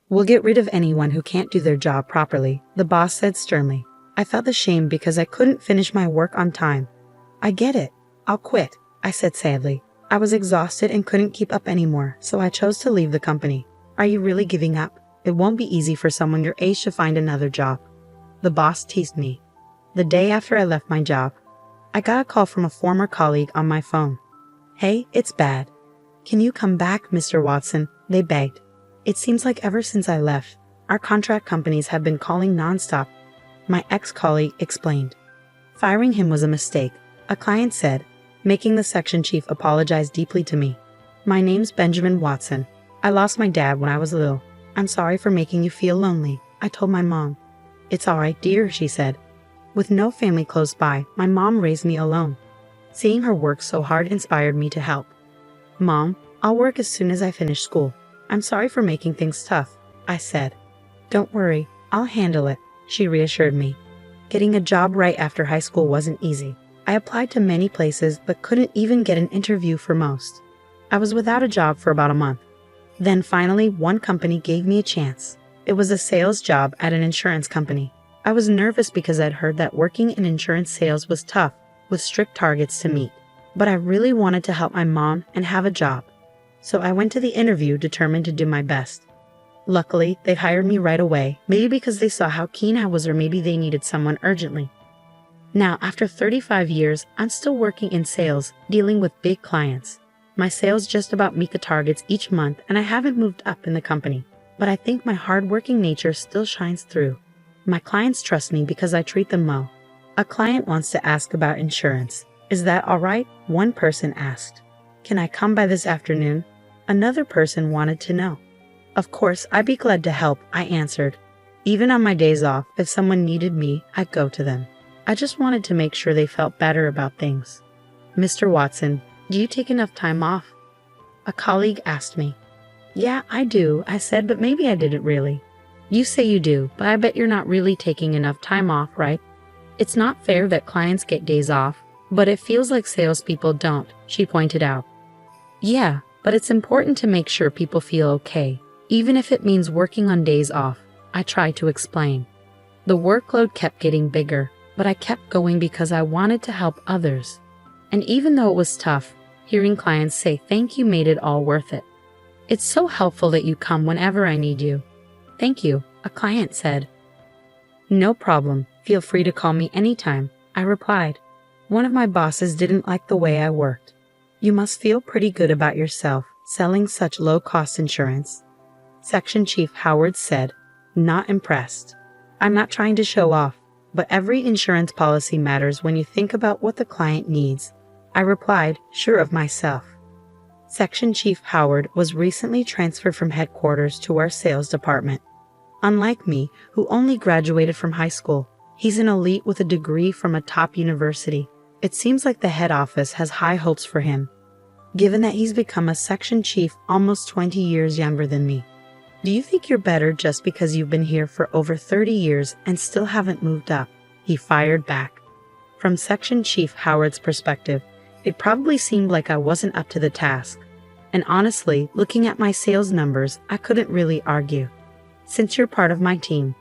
We'll get rid of anyone who can't do their job properly, the boss said sternly. I felt ashamed because I couldn't finish my work on time. I get it. I'll quit, I said sadly. I was exhausted and couldn't keep up anymore, so I chose to leave the company. Are you really giving up? It won't be easy for someone your age to find another job. The boss teased me. The day after I left my job, I got a call from a former colleague on my phone. Hey, it's bad. Can you come back, Mr. Watson? They begged. It seems like ever since I left, our contract companies have been calling nonstop. My ex-colleague explained. Firing him was a mistake, a client said, making the section chief apologize deeply to me. My name's Benjamin Watson. I lost my dad when I was little. I'm sorry for making you feel lonely, I told my mom. It's all right, dear, she said. With no family close by, my mom raised me alone. Seeing her work so hard inspired me to help. Mom, I'll work as soon as I finish school. I'm sorry for making things tough, I said. Don't worry, I'll handle it, she reassured me. Getting a job right after high school wasn't easy. I applied to many places but couldn't even get an interview for most. I was without a job for about a month. Then finally, one company gave me a chance. It was a sales job at an insurance company. I was nervous because I'd heard that working in insurance sales was tough, with strict targets to meet. But I really wanted to help my mom and have a job. So I went to the interview determined to do my best. Luckily, they hired me right away, maybe because they saw how keen I was or maybe they needed someone urgently. Now, after 35 years, I'm still working in sales, dealing with big clients. My sales just about meet the targets each month and I haven't moved up in the company. But I think my hard-working nature still shines through. My clients trust me because I treat them well. A client wants to ask about insurance. Is that all right? One person asked. Can I come by this afternoon? Another person wanted to know. Of course, I'd be glad to help, I answered. Even on my days off, if someone needed me, I'd go to them. I just wanted to make sure they felt better about things. Mr. Watson, do you take enough time off? A colleague asked me. Yeah, I do, I said, but maybe I didn't really. You say you do, but I bet you're not really taking enough time off, right? It's not fair that clients get days off, but it feels like salespeople don't, she pointed out. Yeah, but it's important to make sure people feel okay, even if it means working on days off, I tried to explain. The workload kept getting bigger, but I kept going because I wanted to help others. And even though it was tough, hearing clients say thank you made it all worth it. It's so helpful that you come whenever I need you. Thank you, a client said. No problem, feel free to call me anytime, I replied. One of my bosses didn't like the way I worked. You must feel pretty good about yourself, selling such low-cost insurance. Section Chief Howard said, not impressed. I'm not trying to show off, but every insurance policy matters when you think about what the client needs. I replied, sure of myself. Section Chief Howard was recently transferred from headquarters to our sales department. Unlike me, who only graduated from high school, he's an elite with a degree from a top university. It seems like the head office has high hopes for him, given that he's become a section chief almost 20 years younger than me. Do you think you're better just because you've been here for over 30 years and still haven't moved up? He fired back. From Section Chief Howard's perspective, it probably seemed like I wasn't up to the task. And honestly, looking at my sales numbers, I couldn't really argue. Since you're part of my team,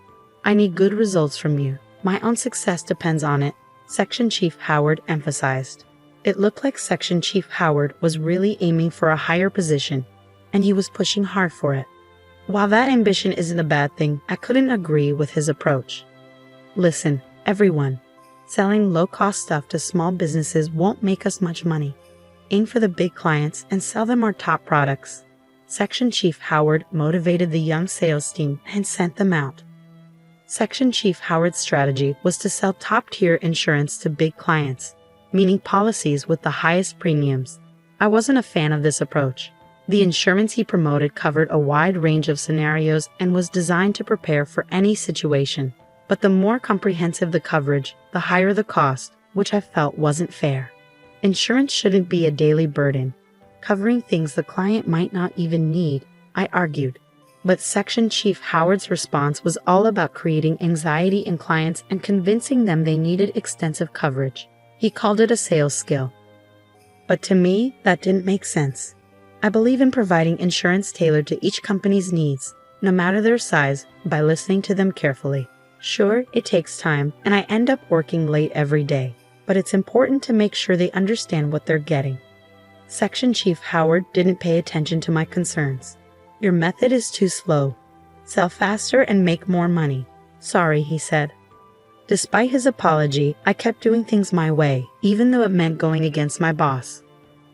I need good results from you. My own success depends on it, Section Chief Howard emphasized. It looked like Section Chief Howard was really aiming for a higher position, and he was pushing hard for it. While that ambition isn't a bad thing, I couldn't agree with his approach. Listen, everyone, selling low-cost stuff to small businesses won't make us much money. Aim for the big clients and sell them our top products. Section Chief Howard motivated the young sales team and sent them out. Section Chief Howard's strategy was to sell top-tier insurance to big clients, meaning policies with the highest premiums. I wasn't a fan of this approach. The insurance he promoted covered a wide range of scenarios and was designed to prepare for any situation. But the more comprehensive the coverage, the higher the cost, which I felt wasn't fair. Insurance shouldn't be a daily burden, covering things the client might not even need, I argued. But Section Chief Howard's response was all about creating anxiety in clients and convincing them they needed extensive coverage. He called it a sales skill. But to me, that didn't make sense. I believe in providing insurance tailored to each company's needs, no matter their size, by listening to them carefully. Sure, it takes time, and I end up working late every day, but it's important to make sure they understand what they're getting. Section Chief Howard didn't pay attention to my concerns. Your method is too slow. Sell faster and make more money. Sorry, he said. Despite his apology, I kept doing things my way, even though it meant going against my boss.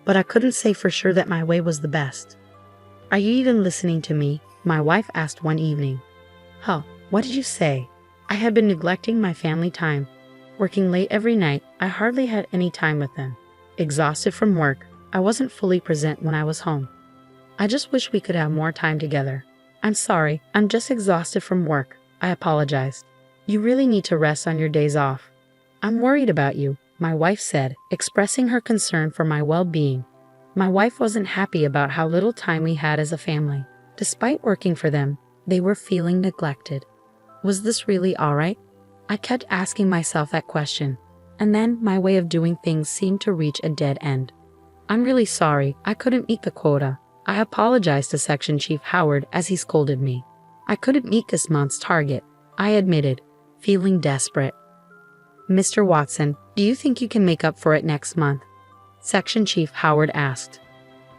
But I couldn't say for sure that my way was the best. Are you even listening to me? My wife asked one evening. Huh, what did you say? I had been neglecting my family time. Working late every night, I hardly had any time with them. Exhausted from work, I wasn't fully present when I was home. I just wish we could have more time together. I'm sorry, I'm just exhausted from work. I apologized. You really need to rest on your days off. I'm worried about you, my wife said, expressing her concern for my well-being. My wife wasn't happy about how little time we had as a family. Despite working for them, they were feeling neglected. Was this really all right? I kept asking myself that question, and then my way of doing things seemed to reach a dead end. I'm really sorry, I couldn't meet the quota. I apologized to Section Chief Howard as he scolded me. I couldn't meet this month's target, I admitted, feeling desperate. Mr. Watson, do you think you can make up for it next month? Section Chief Howard asked.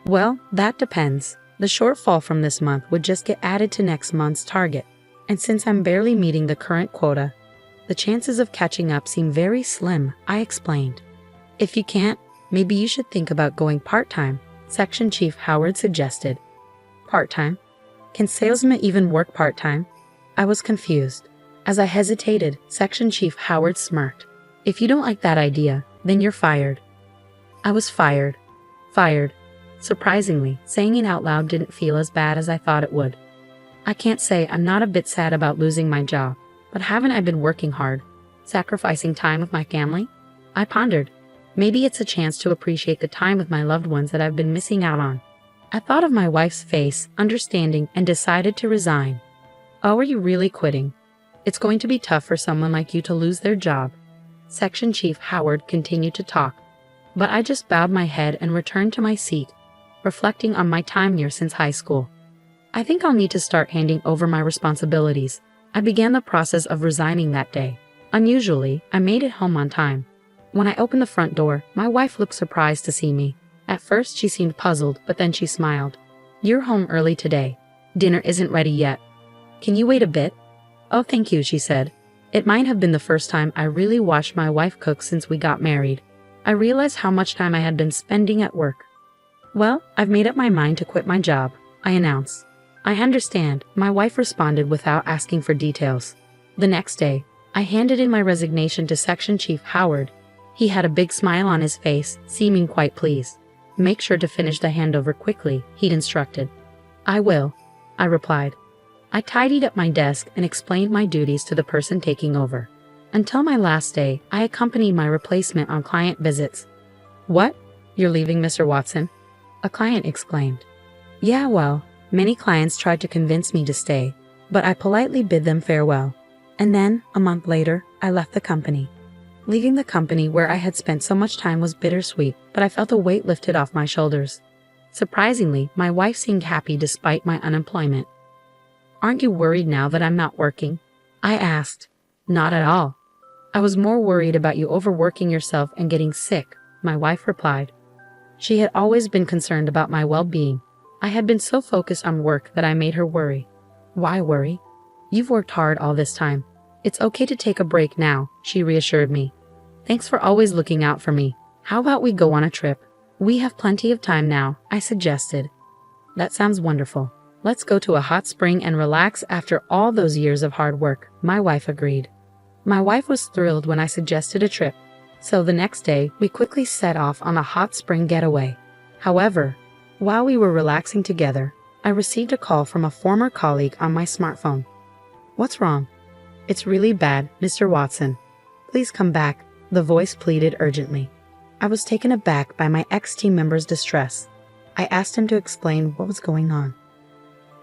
Well, that depends. The shortfall from this month would just get added to next month's target, and since I'm barely meeting the current quota, the chances of catching up seem very slim, I explained. If you can't, maybe you should think about going part-time, Section Chief Howard suggested. Part-time? Can salesmen even work part-time? I was confused. As I hesitated, Section Chief Howard smirked. If you don't like that idea, then you're fired. I was fired. Fired. Surprisingly, saying it out loud didn't feel as bad as I thought it would. I can't say I'm not a bit sad about losing my job, but haven't I been working hard, sacrificing time with my family? I pondered. Maybe it's a chance to appreciate the time with my loved ones that I've been missing out on. I thought of my wife's face, understanding, and decided to resign. Oh, are you really quitting? It's going to be tough for someone like you to lose their job. Section Chief Howard continued to talk, but I just bowed my head and returned to my seat, reflecting on my time here since high school. I think I'll need to start handing over my responsibilities. I began the process of resigning that day. Unusually, I made it home on time. When I opened the front door, my wife looked surprised to see me. At first, she seemed puzzled, but then she smiled. You're home early today. Dinner isn't ready yet. Can you wait a bit? Oh, thank you, she said. It might have been the first time I really watched my wife cook since we got married. I realized how much time I had been spending at work. Well, I've made up my mind to quit my job, I announced. I understand, my wife responded without asking for details. The next day, I handed in my resignation to Section Chief Howard. He had a big smile on his face, seeming quite pleased. Make sure to finish the handover quickly, he'd instructed. I will, I replied. I tidied up my desk and explained my duties to the person taking over. Until my last day, I accompanied my replacement on client visits. What? You're leaving, Mr. Watson? A client exclaimed. Yeah, well, many clients tried to convince me to stay, but I politely bid them farewell. And then, a month later, I left the company. Leaving the company where I had spent so much time was bittersweet, but I felt a weight lifted off my shoulders. Surprisingly, my wife seemed happy despite my unemployment. Aren't you worried now that I'm not working? I asked. Not at all. I was more worried about you overworking yourself and getting sick, my wife replied. She had always been concerned about my well-being. I had been so focused on work that I made her worry. Why worry? You've worked hard all this time. It's okay to take a break now, she reassured me. Thanks for always looking out for me. How about we go on a trip? We have plenty of time now, I suggested. That sounds wonderful. Let's go to a hot spring and relax after all those years of hard work, my wife agreed. My wife was thrilled when I suggested a trip, so the next day we quickly set off on a hot spring getaway. However, while we were relaxing together, I received a call from a former colleague on my smartphone. What's wrong? It's really bad, Mr. Watson. Please come back, the voice pleaded urgently. I was taken aback by my ex-team member's distress. I asked him to explain what was going on.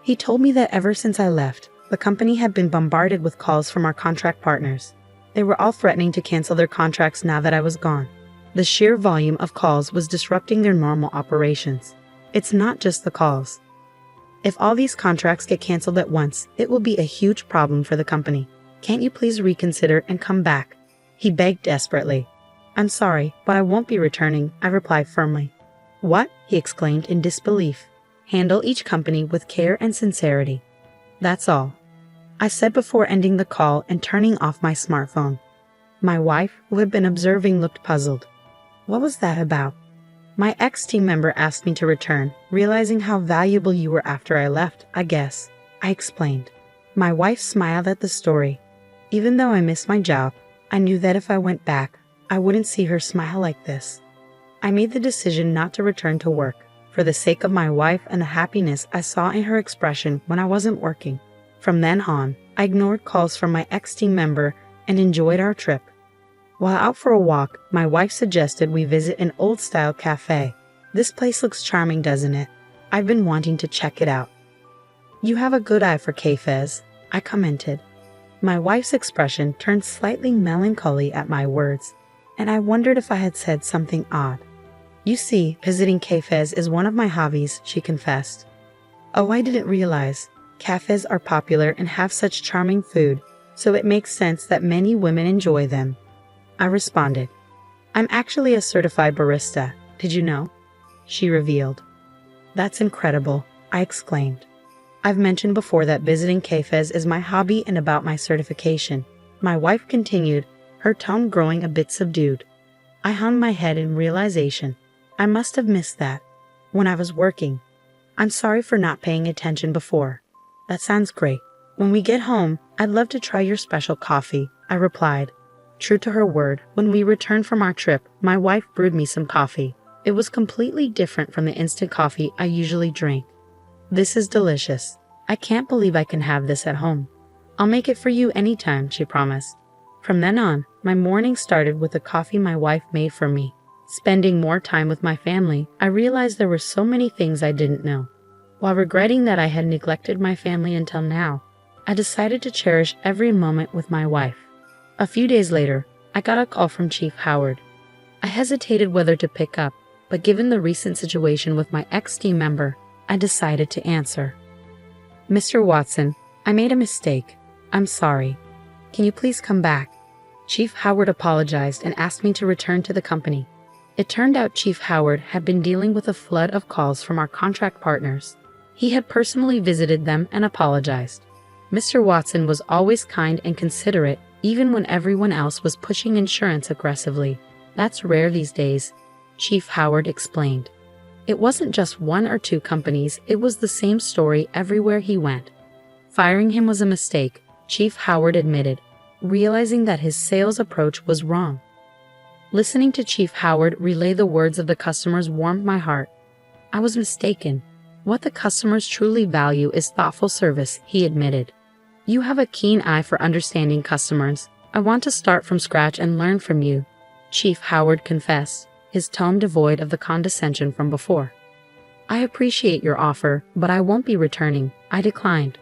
He told me that ever since I left, the company had been bombarded with calls from our contract partners. They were all threatening to cancel their contracts now that I was gone. The sheer volume of calls was disrupting their normal operations. It's not just the calls. If all these contracts get canceled at once, it will be a huge problem for the company. Can't you please reconsider and come back? He begged desperately. I'm sorry, but I won't be returning, I replied firmly. What? He exclaimed in disbelief. Handle each company with care and sincerity. That's all, I said before ending the call and turning off my smartphone. My wife, who had been observing, looked puzzled. What was that about? My ex-team member asked me to return, realizing how valuable you were after I left, I guess, I explained. My wife smiled at the story. Even though I missed my job, I knew that if I went back, I wouldn't see her smile like this. I made the decision not to return to work, for the sake of my wife and the happiness I saw in her expression when I wasn't working. From then on, I ignored calls from my ex-team member and enjoyed our trip. While out for a walk, my wife suggested we visit an old-style cafe. This place looks charming, doesn't it? I've been wanting to check it out. You have a good eye for cafes, I commented. My wife's expression turned slightly melancholy at my words, and I wondered if I had said something odd. You see, visiting cafes is one of my hobbies, she confessed. Oh, I didn't realize. Cafes are popular and have such charming food, so it makes sense that many women enjoy them. I responded. I'm actually a certified barista, did you know? She revealed. That's incredible, I exclaimed. I've mentioned before that visiting cafes is my hobby and about my certification. My wife continued, her tone growing a bit subdued. I hung my head in realization. I must have missed that when I was working. I'm sorry for not paying attention before. That sounds great. When we get home, I'd love to try your special coffee, I replied. True to her word, when we returned from our trip, my wife brewed me some coffee. It was completely different from the instant coffee I usually drink. This is delicious. I can't believe I can have this at home. I'll make it for you anytime, she promised. From then on, my morning started with the coffee my wife made for me. Spending more time with my family, I realized there were so many things I didn't know. While regretting that I had neglected my family until now, I decided to cherish every moment with my wife. A few days later, I got a call from Chief Howard. I hesitated whether to pick up, but given the recent situation with my ex-team member, I decided to answer. Mr. Watson, I made a mistake. I'm sorry. Can you please come back? Chief Howard apologized and asked me to return to the company. It turned out Chief Howard had been dealing with a flood of calls from our contract partners. He had personally visited them and apologized. Mr. Watson was always kind and considerate, even when everyone else was pushing insurance aggressively. That's rare these days, Chief Howard explained. It wasn't just one or two companies, it was the same story everywhere he went. Firing him was a mistake, Chief Howard admitted, realizing that his sales approach was wrong. Listening to Chief Howard relay the words of the customers warmed my heart. I was mistaken. What the customers truly value is thoughtful service, he admitted. You have a keen eye for understanding customers. I want to start from scratch and learn from you, Chief Howard confessed, his tone devoid of the condescension from before. I appreciate your offer, but I won't be returning, I declined.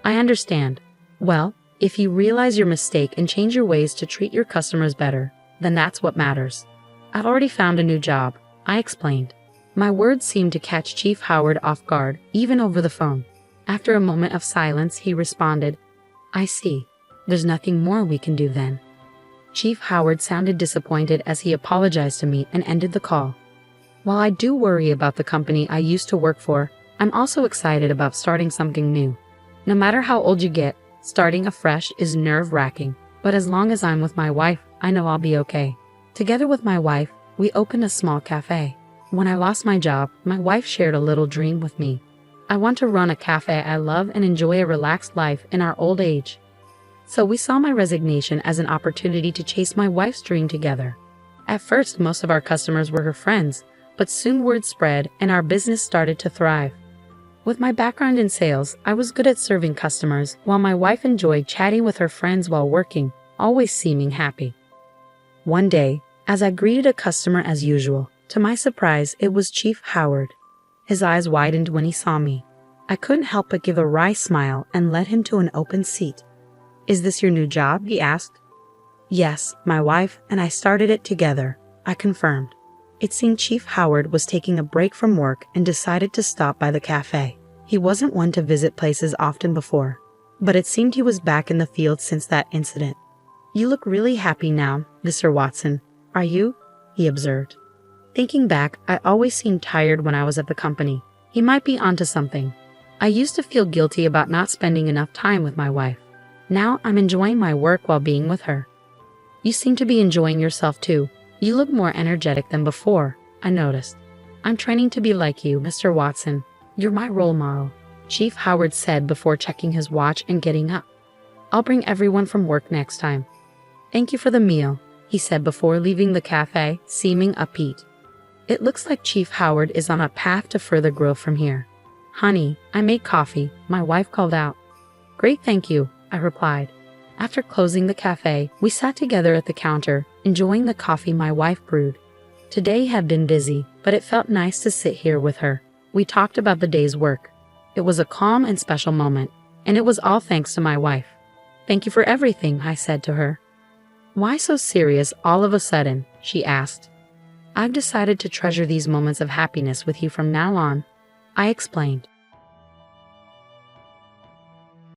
I understand. Well, if you realize your mistake and change your ways to treat your customers better, then that's what matters. I've already found a new job, I explained. My words seemed to catch Chief Howard off guard, even over the phone. After a moment of silence, he responded, I see. There's nothing more we can do then. Chief Howard sounded disappointed as he apologized to me and ended the call. While I do worry about the company I used to work for, I'm also excited about starting something new. No matter how old you get, starting afresh is nerve-wracking, but as long as I'm with my wife, I know I'll be okay. Together with my wife, we opened a small cafe. When I lost my job, my wife shared a little dream with me. I want to run a cafe I love and enjoy a relaxed life in our old age. So we saw my resignation as an opportunity to chase my wife's dream together. At first, most of our customers were her friends, but soon word spread and our business started to thrive. With my background in sales, I was good at serving customers, while my wife enjoyed chatting with her friends while working, always seeming happy. One day, as I greeted a customer as usual, to my surprise, it was Chief Howard. His eyes widened when he saw me. I couldn't help but give a wry smile and led him to an open seat. Is this your new job? He asked. Yes, my wife and I started it together, I confirmed. It seemed Chief Howard was taking a break from work and decided to stop by the cafe. He wasn't one to visit places often before, but it seemed he was back in the field since that incident. "You look really happy now, Mr. Watson. Are you?" he observed. Thinking back, I always seemed tired when I was at the company. He might be onto something. I used to feel guilty about not spending enough time with my wife. Now I'm enjoying my work while being with her. "You seem to be enjoying yourself too. You look more energetic than before," I noticed. "I'm training to be like you, Mr. Watson. You're my role model," Chief Howard said before checking his watch and getting up. "I'll bring everyone from work next time." "Thank you for the meal," he said before leaving the cafe, seeming upbeat. It looks like Chief Howard is on a path to further growth from here. "Honey, I made coffee," my wife called out. "Great, thank you," I replied. After closing the cafe, we sat together at the counter, enjoying the coffee my wife brewed. Today had been busy, but it felt nice to sit here with her. We talked about the day's work. It was a calm and special moment, and it was all thanks to my wife. "Thank you for everything," I said to her. "Why so serious all of a sudden?" she asked. "I've decided to treasure these moments of happiness with you from now on," I explained.